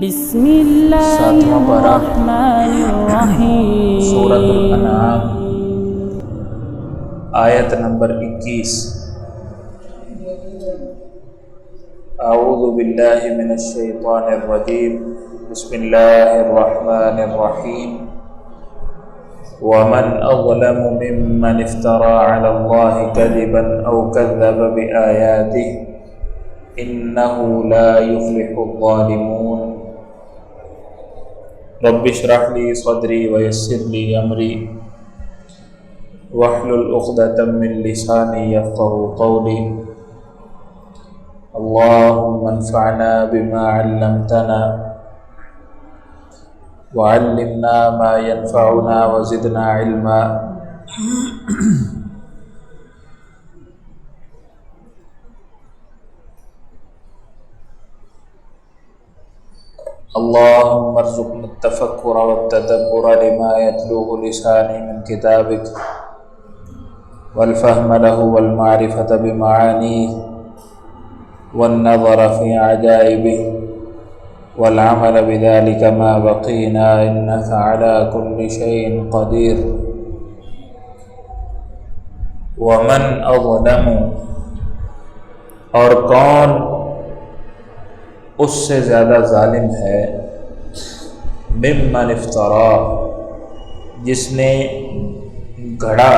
بسم اللہ الرحمن الرحیم سورۃ الانعام آیت نمبر 21۔ اعوذ باللہ من الشیطان الرجیم، بسم اللہ الرحمن الرحیم۔ ومن اظلم ممن افترى على الله كذبا او كذب بآیاتہ انہ لا یفلح الظالمون۔ رب اشرح لی صدری ویسر لی امری واحلل عقدۃ من لسانی یفقہوا قولی۔ اللہم انفعنا بما علمتنا وعلمنا ما ينفعنا وزدنا علما۔ اللهم ارزقنا التفكر والتدبر لما يتلوه لساني من كتابك، والفهم له والمعرفة بمعانيه والنظر في عجائبه والعمل بذلك ما بقينا إنك على كل شيء قدير۔ ومن أظلم، اور کون اس سے زیادہ ظالم ہے، ممن افترا، جس نے گھڑا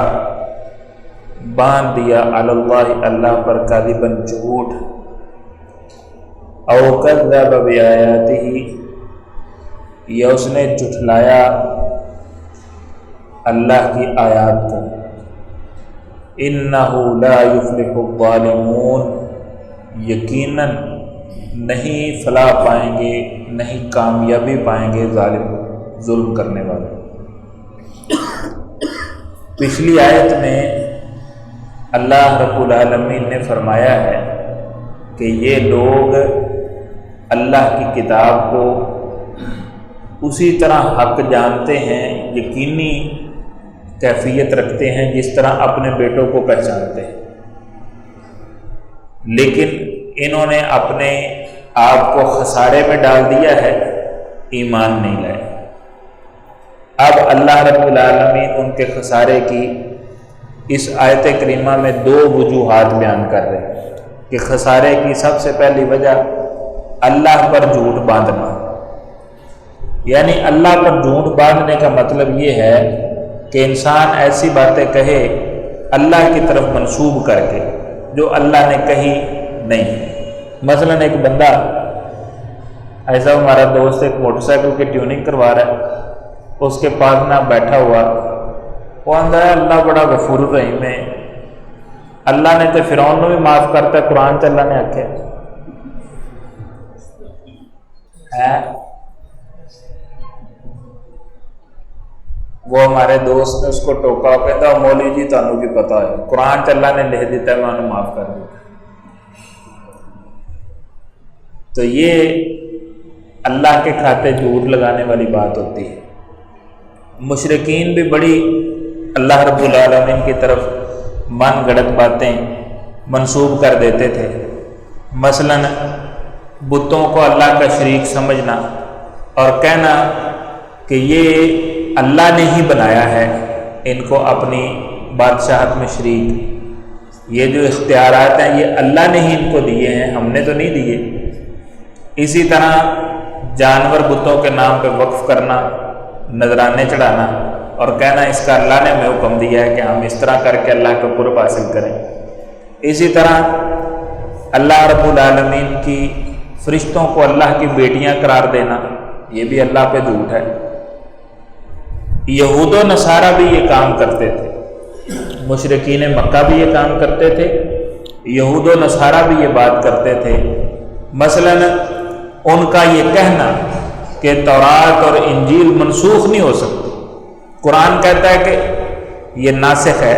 باندھ دیا علی اللہ، اللہ پر کاذباً جھوٹ، او کذب بآیاتہ، یا اس نے جھٹلایا اللہ کی آیات کو، انہ لا یفلح الظالمون، یقیناً نہیں فلاح پائیں گے، نہیں کامیابی پائیں گے ظلم کرنے والے۔ پچھلی آیت میں اللہ رب العالمین نے فرمایا ہے کہ یہ لوگ اللہ کی کتاب کو اسی طرح حق جانتے ہیں، یقینی کیفیت رکھتے ہیں جس طرح اپنے بیٹوں کو پہچانتے ہیں، لیکن انہوں نے اپنے آپ کو خسارے میں ڈال دیا ہے، ایمان نہیں لائے۔ اب اللہ رب العالمین ان کے خسارے کی اس آیت کریمہ میں دو وجوہات بیان کر رہے ہیں کہ خسارے کی سب سے پہلی وجہ اللہ پر جھوٹ باندھنا، یعنی اللہ پر جھوٹ باندھنے کا مطلب یہ ہے کہ انسان ایسی باتیں کہے اللہ کی طرف منسوب کر کے جو اللہ نے کہی نہیں۔ مثلا ایک بندہ ایسا، ہمارا دوست ایک موٹر سائیکل کی ٹیوننگ کروا رہا ہے، اس کے پاس نہ بیٹھا ہوا، وہ اندر ہے اللہ بڑا غفور الرحیم ہے، اللہ نے تو فرعون کو بھی معاف کرتا ہے، قرآن چ اللہ نے آکھے ہے۔ وہ ہمارے دوست نے اس کو ٹوکا، کہتا مولوی جی تانوں بھی پتا ہے قرآن چ اللہ نے لکھ دیتا ہے، میں انہوں معاف کر دیتا۔ تو یہ اللہ کے کھاتے جھوٹ لگانے والی بات ہوتی ہے۔ مشرکین بھی بڑی اللہ رب العالمین کی طرف من گڑت باتیں منسوب کر دیتے تھے، مثلا بتوں کو اللہ کا شریک سمجھنا اور کہنا کہ یہ اللہ نے ہی بنایا ہے، ان کو اپنی بادشاہت میں شریک، یہ جو اختیارات ہیں یہ اللہ نے ہی ان کو دیے ہیں، ہم نے تو نہیں دیے۔ اسی طرح جانور بتوں کے نام پہ وقف کرنا، نذرانے چڑھانا اور کہنا اس کا اللہ نے ہمیں حکم دیا ہے کہ ہم اس طرح کر کے اللہ کا قرب حاصل کریں۔ اسی طرح اللہ رب العالمین کی فرشتوں کو اللہ کی بیٹیاں قرار دینا، یہ بھی اللہ پہ جھوٹ ہے۔ یہود و نصارہ بھی یہ کام کرتے تھے، مشرکین مکہ بھی یہ کام کرتے تھے، یہود و نصارہ بھی یہ بات کرتے تھے۔ مثلا ان کا یہ کہنا کہ تورات اور انجیل منسوخ نہیں ہو سکتی، قرآن کہتا ہے کہ یہ ناسخ ہے،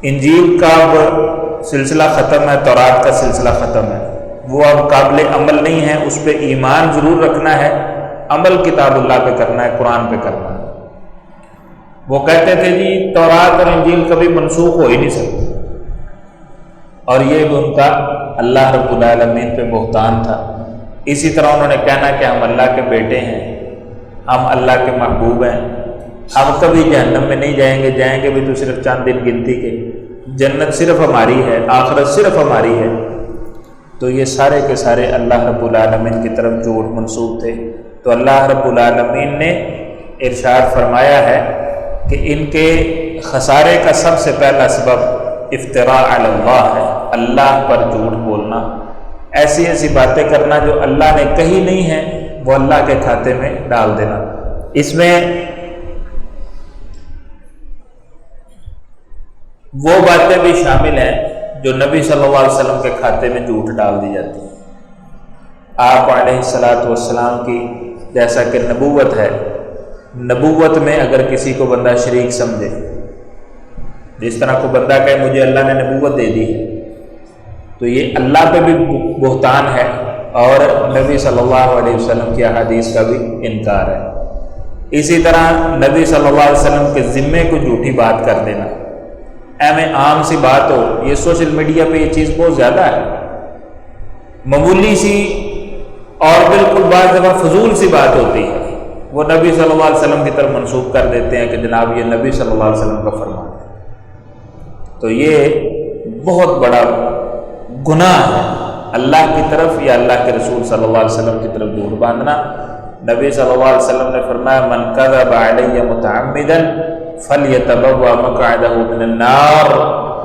انجیل کا اب سلسلہ ختم ہے، تورات کا سلسلہ ختم ہے، وہ اب قابل عمل نہیں ہے، اس پہ ایمان ضرور رکھنا ہے، عمل کتاب اللہ پہ کرنا ہے، قرآن پہ کرنا ہے۔ وہ کہتے تھے جی تورات اور انجیل کبھی منسوخ ہو ہی نہیں سکتی، اور یہ بھی ان کا اللہ رب العالمین پہ بہتان تھا۔ اسی طرح انہوں نے کہنا کہ ہم اللہ کے بیٹے ہیں، ہم اللہ کے محبوب ہیں، ہم کبھی جہنم میں نہیں جائیں گے، جائیں گے بھی تو صرف چند دن گنتی کے، جنت صرف ہماری ہے، آخرت صرف ہماری ہے۔ تو یہ سارے کے سارے اللہ رب العالمین کی طرف جھوٹ منسوب تھے۔ تو اللہ رب العالمین نے ارشاد فرمایا ہے کہ ان کے خسارے کا سب سے پہلا سبب افتراء علی اللہ ہے، اللہ پر جھوٹ بولنا، ایسی ایسی باتیں کرنا جو اللہ نے کہی نہیں ہیں وہ اللہ کے کھاتے میں ڈال دینا۔ اس میں وہ باتیں بھی شامل ہیں جو نبی صلی اللہ علیہ وسلم کے کھاتے میں جھوٹ ڈال دی جاتی ہیں۔ آپ علیہ السلام کی جیسا کہ نبوت ہے، نبوت میں اگر کسی کو بندہ شریک سمجھے، جس طرح کو بندہ کہے مجھے اللہ نے نبوت دے دی ہے، تو یہ اللہ پہ بھی بہتان ہے اور نبی صلی اللہ علیہ وسلم کی احادیث کا بھی انکار ہے۔ اسی طرح نبی صلی اللہ علیہ وسلم کے ذمے کو جھوٹی بات کر دینا، عام سی بات ہو، یہ سوشل میڈیا پہ یہ چیز بہت زیادہ ہے، معمولی سی اور بالکل بعض دفعہ فضول سی بات ہوتی ہے، وہ نبی صلی اللہ علیہ وسلم کی طرف منسوخ کر دیتے ہیں کہ جناب یہ نبی صلی اللہ علیہ وسلم کا فرمان ہے۔ تو یہ بہت بڑا گناہ ہے اللہ کی طرف یا اللہ کے رسول صلی اللہ علیہ وسلم کی طرف جھوٹ باندھنا۔ نبی صلی اللہ علیہ وسلم نے فرمایا من کذب علی متعمدا فلیتبوأ مقعدہ من النار،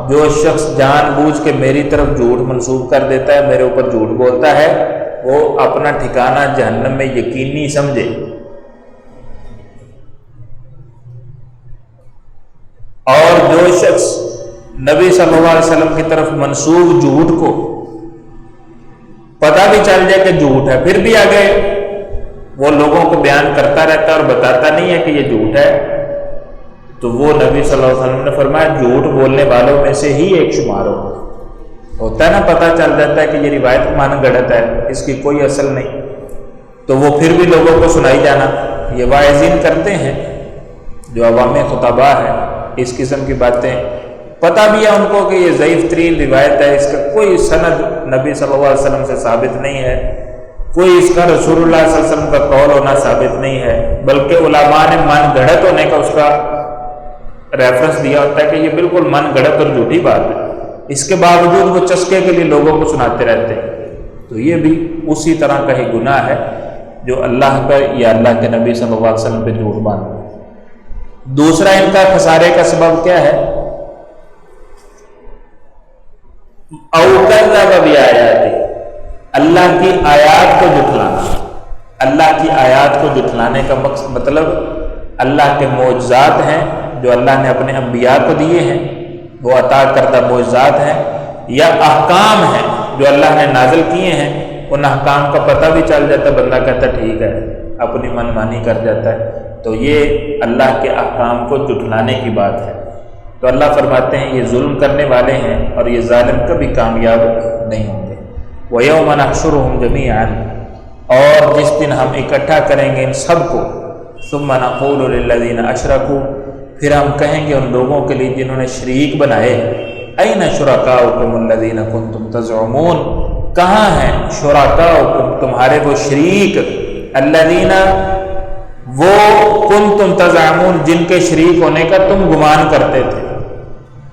جو شخص جان بوجھ کے میری طرف جھوٹ منسوب کر دیتا ہے، میرے اوپر جھوٹ بولتا ہے، وہ اپنا ٹھکانہ جہنم میں یقینی سمجھے۔ اور جو شخص نبی صلی اللہ علیہ وسلم کی طرف منسوب جھوٹ کو پتہ بھی چل جائے کہ جھوٹ ہے، پھر بھی آگے وہ لوگوں کو بیان کرتا رہتا ہے اور بتاتا نہیں ہے کہ یہ جھوٹ ہے، تو وہ نبی صلی اللہ علیہ وسلم نے فرمایا جھوٹ بولنے والوں میں سے ہی ایک شمار ہوتا ہے نا، پتہ چل جاتا ہے کہ یہ روایت من گڑت ہے، اس کی کوئی اصل نہیں، تو وہ پھر بھی لوگوں کو سنائی جانا۔ یہ واعظین کرتے ہیں جو عوام خطباء ہے، اس قسم کی باتیں پتہ بھی ہے ان کو کہ یہ ضعیف ترین روایت ہے، اس کا کوئی سند نبی صلی اللہ علیہ وسلم سے ثابت نہیں ہے، کوئی اس کا رسول اللہ صلی اللہ علیہ وسلم کا قول ہونا ثابت نہیں ہے، بلکہ علماء نے من گھڑت ہونے کا اس کا ریفرنس دیا ہوتا ہے کہ یہ بالکل من گھڑت اور جھوٹی بات ہے، اس کے باوجود وہ چسکے کے لیے لوگوں کو سناتے رہتے ہیں۔ تو یہ بھی اسی طرح کا ہی گناہ ہے جو اللہ پر یا اللہ کے نبی صلی اللہ علیہ وسلم پہ جھوٹ باندھنا۔ دوسرا ان کا خسارے کا سبب کیا ہے؟ او کذب بآیاتہ، اللہ کی آیات کو جھٹلانا۔ اللہ کی آیات کو جھٹلانے کا مطلب اللہ کے معجزات ہیں جو اللہ نے اپنے انبیاء کو دیے ہیں، وہ عطا کردہ معجزات ہیں، یا احکام ہیں جو اللہ نے نازل کیے ہیں، ان احکام کا پتہ بھی چل جاتا ہے، بندہ کہتا ٹھیک ہے، اپنی من مانی کر جاتا ہے، تو یہ اللہ کے احکام کو جھٹلانے کی بات ہے۔ تو اللہ فرماتے ہیں یہ ظلم کرنے والے ہیں اور یہ ظالم کبھی کامیاب نہیں ہوں گے۔ وَيَوْمَ نَحْشُرُهُمْ جَمِيعًا، اور جس دن ہم اکٹھا کریں گے ان سب کو، ثُمَّ نَقُولُ لِلَّذِينَ أَشْرَكُوا، پھر ہم کہیں گے ان لوگوں کے لیے جنہوں نے شریک بنائے، أَيْنَ شُرَكَاؤُكُمُ الَّذِينَ كُنْتُمْ تَزْعُمُونَ، کہاں ہیں شُرَكَاؤُكُمْ تمہارے وہ شریک، الَّذِينَ وہ كُنْتُمْ تَزْعُمُونَ جن کے شریک ہونے کا تم گمان کرتے تھے،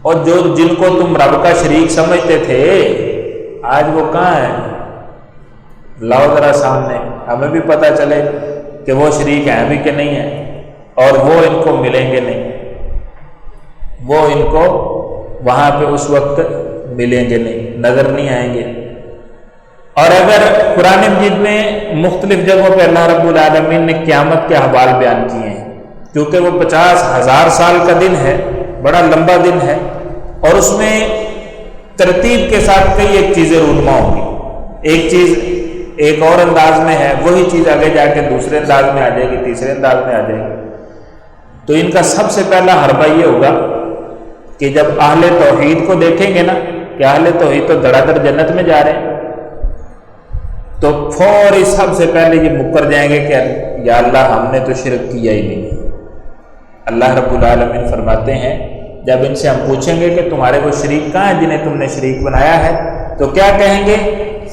اور جو جن کو تم رب کا شریک سمجھتے تھے آج وہ کہاں ہیں؟ لاؤ ذرا سامنے، ہمیں بھی پتہ چلے کہ وہ شریک ہیں بھی کہ نہیں ہیں، اور وہ ان کو ملیں گے نہیں، وہ ان کو وہاں پہ اس وقت ملیں گے نہیں، نظر نہیں آئیں گے۔ اور اگر قرآن مجید میں مختلف جگہوں پہ اللہ رب العالمین نے قیامت کے احوال بیان کیے ہیں، کیونکہ وہ 50,000 سال کا دن ہے، بڑا لمبا دن ہے، اور اس میں ترتیب کے ساتھ کئی ایک چیزیں رونما ہوں گی، ایک چیز ایک اور انداز میں ہے، وہی چیز آگے جا کے دوسرے انداز میں آ جائے گی، تیسرے انداز میں آ جائے گی۔ تو ان کا سب سے پہلا حربہ یہ ہوگا کہ جب اہل توحید کو دیکھیں گے نا کہ اہل توحید تو دڑا دڑ جنت میں جا رہے ہیں، تو فوری سب سے پہلے یہ مکر جائیں گے کہ یا اللہ ہم نے تو شرک کیا ہی نہیں۔ اللہ رب العالمین فرماتے ہیں جب ان سے ہم پوچھیں گے کہ تمہارے وہ شریک کہاں ہیں جنہیں تم نے شریک بنایا ہے، تو کیا کہیں گے؟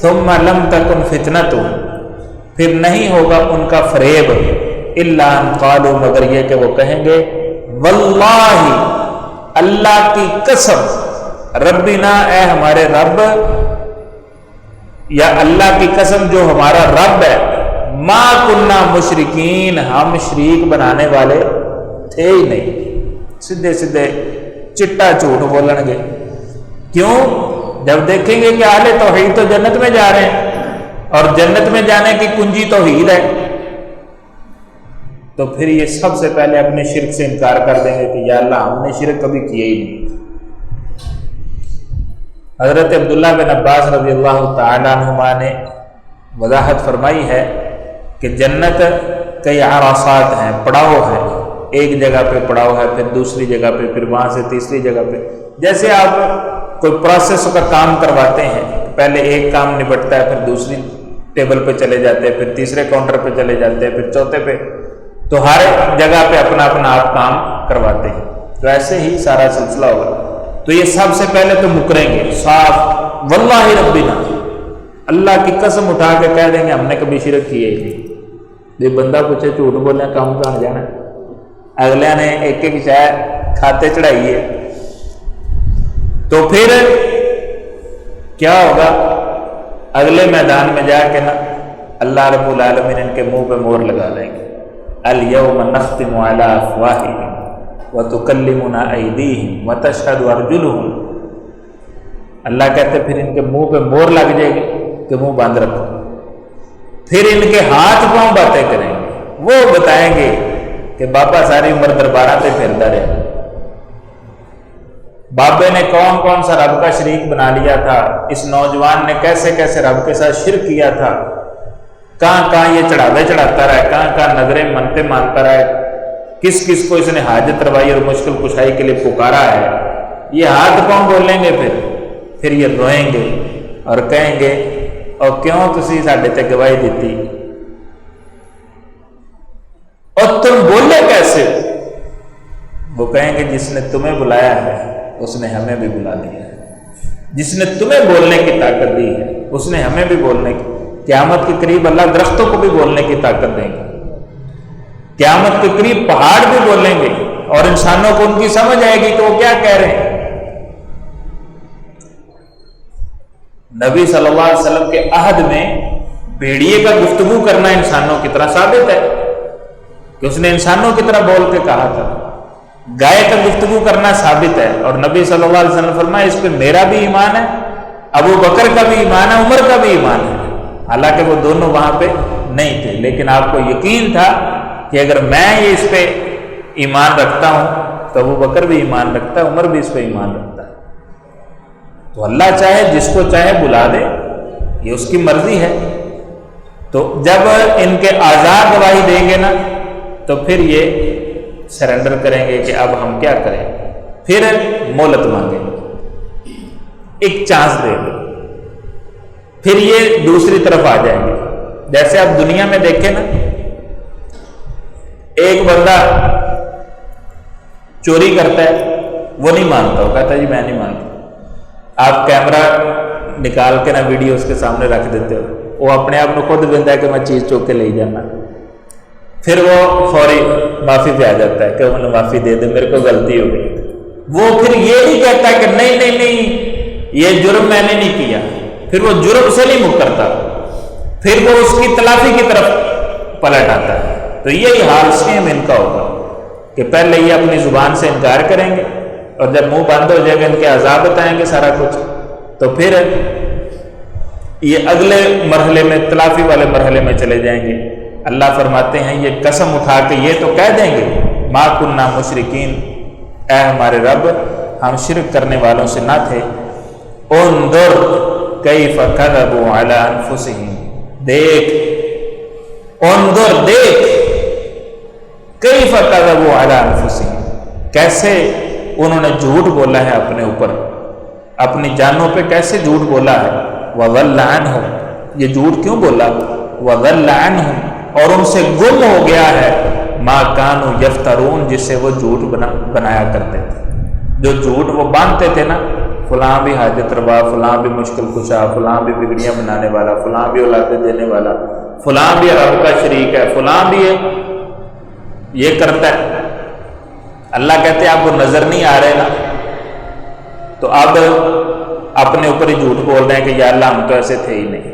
ثم لم تکن فتنتہم، پھر نہیں ہوگا ان کا فریب الا ان قالوا مگر یہ کہ وہ کہیں گے واللہ اللہ کی قسم ربنا اے ہمارے رب یا اللہ کی قسم جو ہمارا رب ہے ما کننا مشرکین ہم شریک بنانے والے تھے ہی نہیں. سیدھے سیدھے چٹا جھوٹ بولن گے. کیوں؟ جب دیکھیں گے کہ اہل توحید تو جنت میں جا رہے ہیں اور جنت میں جانے کی کنجی توحید ہے تو پھر یہ سب سے پہلے اپنے شرک سے انکار کر دیں گے کہ یا اللہ ہم نے شرک کبھی کیا ہی نہیں. حضرت عبداللہ بن عباس رضی اللہ تعالیٰ عنہما نے وضاحت فرمائی ہے کہ جنت کئی عرصات ہیں، پڑاؤ ہیں. ایک جگہ پہ پڑاؤ ہے، پھر دوسری جگہ پہ، پھر وہاں سے تیسری جگہ پہ. جیسے آپ کوئی پروسیس کا کام کرواتے ہیں، پہلے ایک کام نپٹتا ہے، پھر دوسری ٹیبل پہ چلے جاتے ہیں، پھر تیسرے کاؤنٹر پہ چلے جاتے ہیں، پھر چوتھے پہ، تو ہر جگہ پہ اپنا اپنا آپ کام کرواتے ہیں. تو ایسے ہی سارا سلسلہ ہوگا. تو یہ سب سے پہلے تو مکریں گے صاف واللہ ربنا، اللہ کی قسم اٹھا کے کہہ دیں گے ہم نے کبھی شرک کیا ہی نہیں. یہ بندہ پوچھے جھوٹ بولنے کام کہاں جانا ہے؟ اگلے نے ایک ایک شاید کھاتے چڑھائی ہے. تو پھر کیا ہوگا؟ اگلے میدان میں جا کے نا اللہ رب العالمین ان کے منہ پہ مہر لگا دیں گے. الیوم نختم علی افواہہم وتکلمنا ایدیہم وتشہد ارجلہم. اللہ کہتے پھر ان کے منہ پہ مہر لگ جائے گی کہ منہ بند رکھو. پھر ان کے ہاتھ پاؤں باتیں کریں گے، وہ بتائیں گے کہ بابا ساری عمر دربارہ پہ پھرتا رہا، بابے نے کون کون سا رب کا شریک بنا لیا تھا، اس نوجوان نے کیسے کیسے رب کے ساتھ شرک کیا تھا، کہاں کہاں یہ چڑھاوے چڑھاتا رہا ہے، کہاں کہاں نظریں منتے مانتا رہا ہے، کس کس کو اس نے حاجت روائی اور مشکل کشائی کے لیے پکارا ہے. یہ ہاتھ پاؤں بولیں گے. پھر یہ روئیں گے اور کہیں گے اور کیوں تسی ساڈے تے گواہی دیتی اور تم بولے کیسے؟ وہ کہیں گے جس نے تمہیں بلایا ہے اس نے ہمیں بھی بلا دیا ہے، جس نے تمہیں بولنے کی طاقت دی ہے اس نے ہمیں بھی بولنے کی. قیامت کے قریب اللہ درختوں کو بھی بولنے کی طاقت دیں گے. قیامت کے قریب پہاڑ بھی بولیں گے اور انسانوں کو ان کی سمجھ آئے گی کہ وہ کیا کہہ رہے ہیں. نبی صلی اللہ علیہ وسلم کے عہد میں بھیڑیے کا گفتگو کرنا انسانوں کی طرح ثابت ہے کہ اس نے انسانوں کی طرح بول کے کہا تھا. گائے کا گفتگو کرنا ثابت ہے اور نبی صلی اللہ علیہ وسلم فرمایا اس پہ میرا بھی ایمان ہے، ابو بکر کا بھی ایمان ہے، عمر کا بھی ایمان ہے. حالانکہ وہ دونوں وہاں پہ نہیں تھے، لیکن آپ کو یقین تھا کہ اگر میں یہ اس پہ ایمان رکھتا ہوں تو ابو بکر بھی ایمان رکھتا ہے، عمر بھی اس پہ ایمان رکھتا ہے. تو اللہ چاہے جس کو چاہے بلا دے، یہ اس کی مرضی ہے. تو جب ان کے اعضاء گواہی دیں گے نا تو پھر یہ سرنڈر کریں گے کہ اب ہم کیا کریں. پھر مہلت مانگیں گے، ایک چانس دے دیں. پھر یہ دوسری طرف آ جائیں گے. جیسے آپ دنیا میں دیکھیں نا، ایک بندہ چوری کرتا ہے، وہ نہیں مانتا، وہ کہتا ہے جی میں نہیں مانتا. آپ کیمرہ نکال کے نا ویڈیو اس کے سامنے رکھ دیتے ہو، وہ اپنے آپ کو خود بنتا ہے کہ میں چیز چوک کے لے جانا. پھر وہ فوری معافی پہ آ جاتا ہے کہ انہیں معافی دے دے، میرے کو غلطی ہو گئی. وہ پھر یہ نہیں کہتا کہ نہیں نہیں نہیں یہ جرم میں نے نہیں کیا، پھر وہ جرم سے نہیں مکرتا، پھر وہ اس کی تلافی کی طرف پلٹ آتا ہے. تو یہی حال سیم ان کا ہوگا کہ پہلے یہ اپنی زبان سے انکار کریں گے اور جب منہ بند ہو جائے گا ان کے عذاب بتائیں گے سارا کچھ، تو پھر یہ اگلے مرحلے میں تلافی والے مرحلے میں چلے جائیں گے. اللہ فرماتے ہیں یہ قسم اٹھا کے یہ تو کہہ دیں گے ما کننا مشرکین، اے ہمارے رب ہم شرک کرنے والوں سے نہ تھے. انظر کیف کذبوا علی انفسہم، دیکھ، انظر دیکھ، کیف کذبوا علی انفسہم، کیسے انہوں نے جھوٹ بولا ہے اپنے اوپر، اپنی جانوں پہ کیسے جھوٹ بولا ہے. وضل عنہم، یہ جھوٹ کیوں بولا؟ وضل عنہم، اور ان سے گم ہو گیا ہے ما کانوا یفترون، جس سے وہ جھوٹ بنایا کرتے تھے. جو جھوٹ وہ باندھتے تھے نا، فلاں بھی حاجت روا، فلاں بھی مشکل کشا، فلاں بھی بگڑیاں بنانے والا، فلاں بھی اولادیں دینے والا، فلاں بھی رب کا شریک ہے، فلاں بھی ہے یہ کرتا ہے۔ اللہ کہتے ہیں آپ کو نظر نہیں آ رہے نا، تو اب اپنے اوپر ہی جھوٹ بول رہے ہیں کہ یا اللہ ہم تو ایسے تھے ہی نہیں۔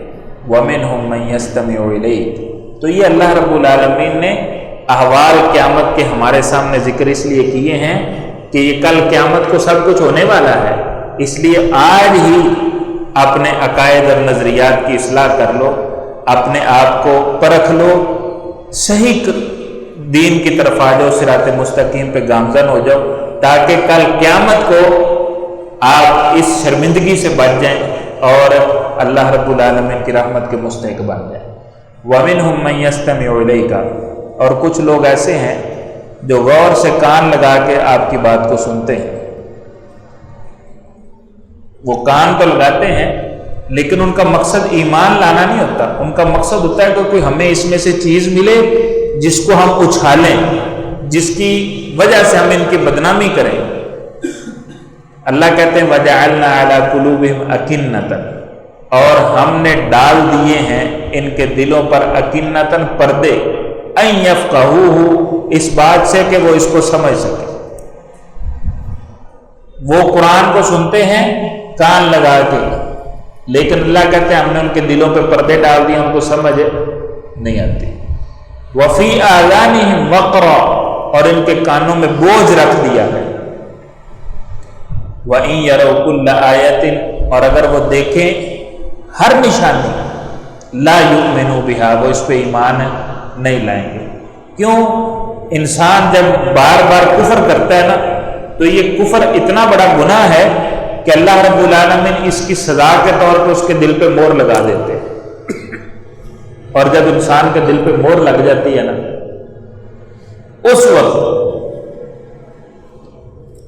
وَمِنْهُمْ مَنْ يَسْتَمِعُ إِلَيْكَ، تو یہ اللہ رب العالمین نے احوال قیامت کے ہمارے سامنے ذکر اس لیے کیے ہیں کہ یہ کل قیامت کو سب کچھ ہونے والا ہے، اس لیے آج ہی اپنے عقائد اور نظریات کی اصلاح کر لو، اپنے آپ کو پرکھ لو، صحیح دین کی طرف آ جاؤ، صراط مستقیم پہ گامزن ہو جاؤ، تاکہ کل قیامت کو آپ اس شرمندگی سے بچ جائیں اور اللہ رب العالمین کی رحمت کے مستحق بن جائیں۔ وَمِنْهُمْ مَنْ يَسْتَمِعُ إِلَيْكَ، اور کچھ لوگ ایسے ہیں جو غور سے کان لگا کے آپ کی بات کو سنتے ہیں۔ وہ کان تو لگاتے ہیں لیکن ان کا مقصد ایمان لانا نہیں ہوتا، ان کا مقصد ہوتا ہے کہ کوئی ہمیں اس میں سے چیز ملے جس کو ہم اچھالیں، جس کی وجہ سے ہم ان کی بدنامی کریں۔ اللہ کہتے ہیں وَجَعَلْنَا عَلَىٰ قُلُوبِهِمْ أَكِنَّةً، اور ہم نے ڈال دیے ہیں ان کے دلوں پر اکنتاً پردے، أَن يَفْقَهُوهُ، اس بات سے کہ وہ اس کو سمجھ سکے۔ وہ قرآن کو سنتے ہیں کان لگا کے، لیکن اللہ کہتے ہیں ہم نے ان کے دلوں پہ پردے ڈال دیے، ان کو سمجھ نہیں آتی۔ وَفِي آذَانِهِمْ وَقْرًا، اور ان کے کانوں میں بوجھ رکھ دیا ہے۔ وَإِن يَرَوْا كُلَّ آيَةٍ، اور اگر وہ دیکھیں ہر نشانی، لا يؤمنوا بها، وہ اس پہ ایمان نہیں لائیں گے۔ کیوں؟ انسان جب بار بار کفر کرتا ہے نا، تو یہ کفر اتنا بڑا گناہ ہے کہ اللہ رب العالمین اس کی سزا کے طور پہ اس کے دل پہ مہر لگا دیتے ہیں، اور جب انسان کے دل پہ مہر لگ جاتی ہے نا، اس وقت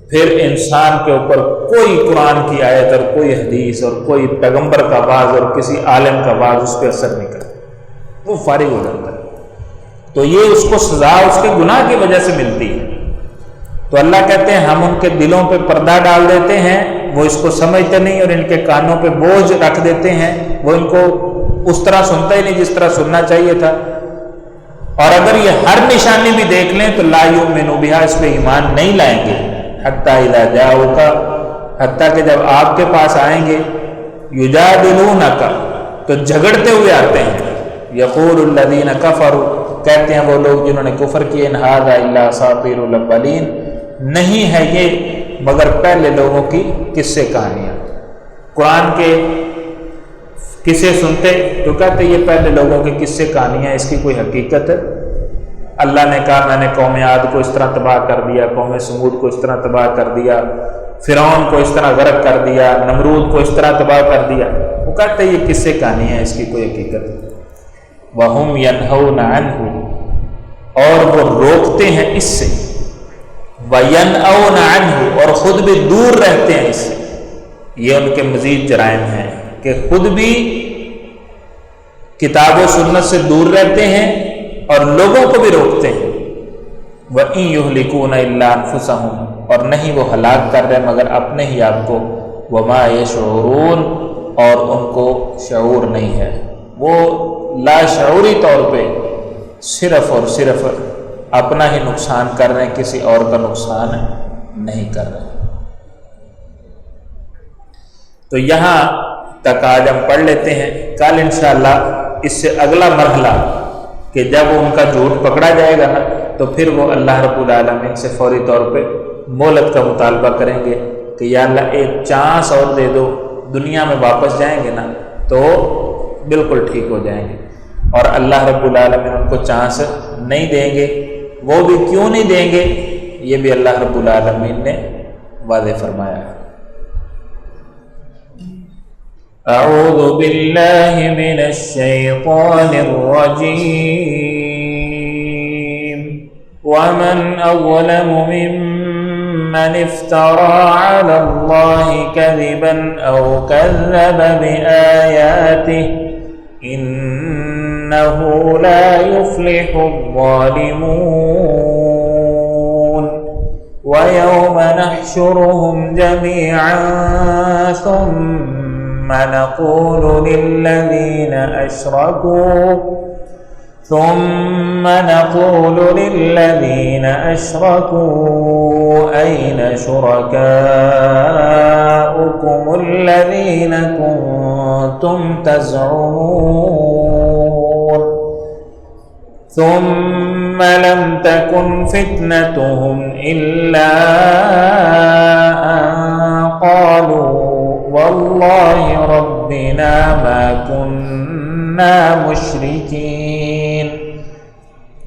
پھر انسان کے اوپر کوئی قرآن کی آیت اور کوئی حدیث اور کوئی پیغمبر کا واعظ اور کسی عالم کا واعظ اس پہ اثر نہیں کرتا، وہ فارغ ہو جاتا ہے۔ تو یہ اس کو سزا اس کے گناہ کی وجہ سے ملتی ہے۔ تو اللہ کہتے ہیں ہم ان کے دلوں پہ پردہ ڈال دیتے ہیں، وہ اس کو سمجھتے نہیں، اور ان کے کانوں پہ بوجھ رکھ دیتے ہیں، وہ ان کو اس طرح سنتا ہی نہیں جس طرح سننا چاہیے تھا۔ اور اگر یہ ہر نشانی بھی دیکھ لیں تو لا یؤمنوا بہا، اس پہ ایمان نہیں لائیں گے۔ حتی اذا جاؤک، حتیٰ کہ جب آپ کے پاس آئیں گے، یجادلونک، تو جھگڑتے ہوئے آتے ہیں۔ یقول الذین کفروا، کہتے ہیں وہ لوگ جنہوں نے کفر کیے، ان ھذا الا اساطیر الاولین، نہیں ہے یہ مگر پہلے لوگوں کی قصے کہانیاں۔ قرآن کے قصے سنتے تو کہتے یہ پہلے لوگوں کے قصے کہانیاں، اس کی کوئی حقیقت ہے؟ اللہ نے کہا میں نے قوم عاد کو اس طرح تباہ کر دیا، قوم سمود کو اس طرح تباہ کر دیا، فرعون کو اس طرح غرق کر دیا، نمرود کو اس طرح تباہ کر دیا۔ وہ کہتے ہیں یہ قصے کہانی ہے، اس کی کوئی حقیقت ہے۔ وَهُمْ يَنْهَوْنَ عَنْهُ، اور وہ روکتے ہیں اس سے، وَيَنْأَوْنَ عَنْهُ، اور خود بھی دور رہتے ہیں اس سے۔ یہ ان کے مزید جرائم ہیں کہ خود بھی کتاب و سنت سے دور رہتے ہیں اور لوگوں کو بھی روکتے ہیں۔ وَإِن يُهْلِكُونَ إِلَّا أَنفُسَهُمْ، اور نہیں وہ ہلاک کر رہے مگر اپنے ہی آپ کو۔ وَمَا يَشْعُرُونَ، اور ان کو شعور نہیں ہے، وہ لاشعوری طور پہ صرف اور صرف اپنا ہی نقصان کر رہے ہیں، کسی اور کا نقصان نہیں کر رہے۔ تو یہاں تک آج ہم پڑھ لیتے ہیں، کل انشاءاللہ اس سے اگلا مرحلہ کہ جب ان کا جھوٹ پکڑا جائے گا نا، تو پھر وہ اللہ رب العالمین سے فوری طور پہ مہلت کا مطالبہ کریں گے کہ یا اللہ ایک چانس اور دے دو، دنیا میں واپس جائیں گے نا تو بالکل ٹھیک ہو جائیں گے۔ اور اللہ رب العالمین ان کو چانس نہیں دیں گے۔ وہ بھی کیوں نہیں دیں گے، یہ بھی اللہ رب العالمین نے واضح فرمایا ہے۔ اعوذ باللہ من الشیطان الرجیم ومن اظلم ممن افترى على الله كذبا او كذب بآياته انه لا يفلح الظالمون ويوم نحشرهم جميعا ثم نقول للذين أشركوا ثم نقول للذين أشركوا أين شركاؤكم الذين كنتم تزعمون ثم لم تكن فتنتهم إلا أن قالوا والله ربنا ما كنا مشركين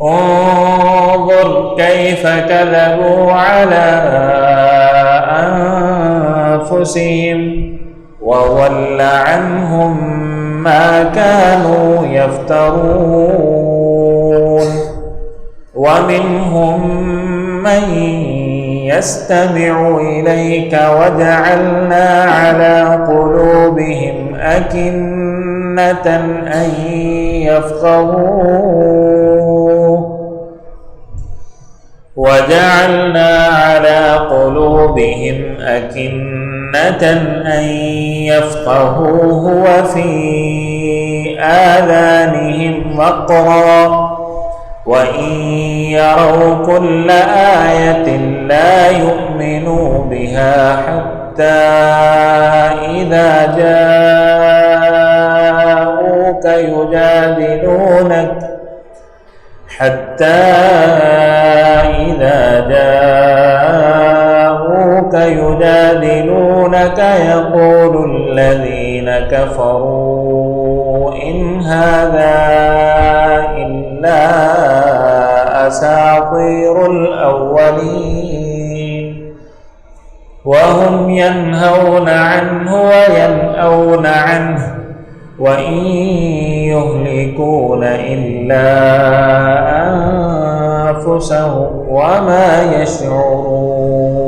انظر كيف كذبوا على أنفسهم وضل عنهم ما كانوا يفترون ومنهم من يستمع إليك وجعلنا على قلوبهم أكنة أن يفقهوه وفي آذانهم وقرا وإن يروا كل آية لا يؤمنوا بها حتى إذا جاءوك يجادلونك يقول الذين كفروا إن هذا إلا أساطير الأولين وهم ينهون عنه وينأون عنه وإن يهلكون إلا أنفسهم وما يشعرون.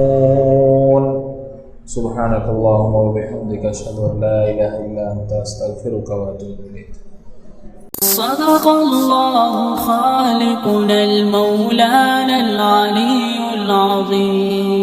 سبحانك اللهم وبحمدك أشهد أن لا إله إلا أنت أستغفرك وأتوب إليك. صدق الله خالقنا المولانا العلي العظيم.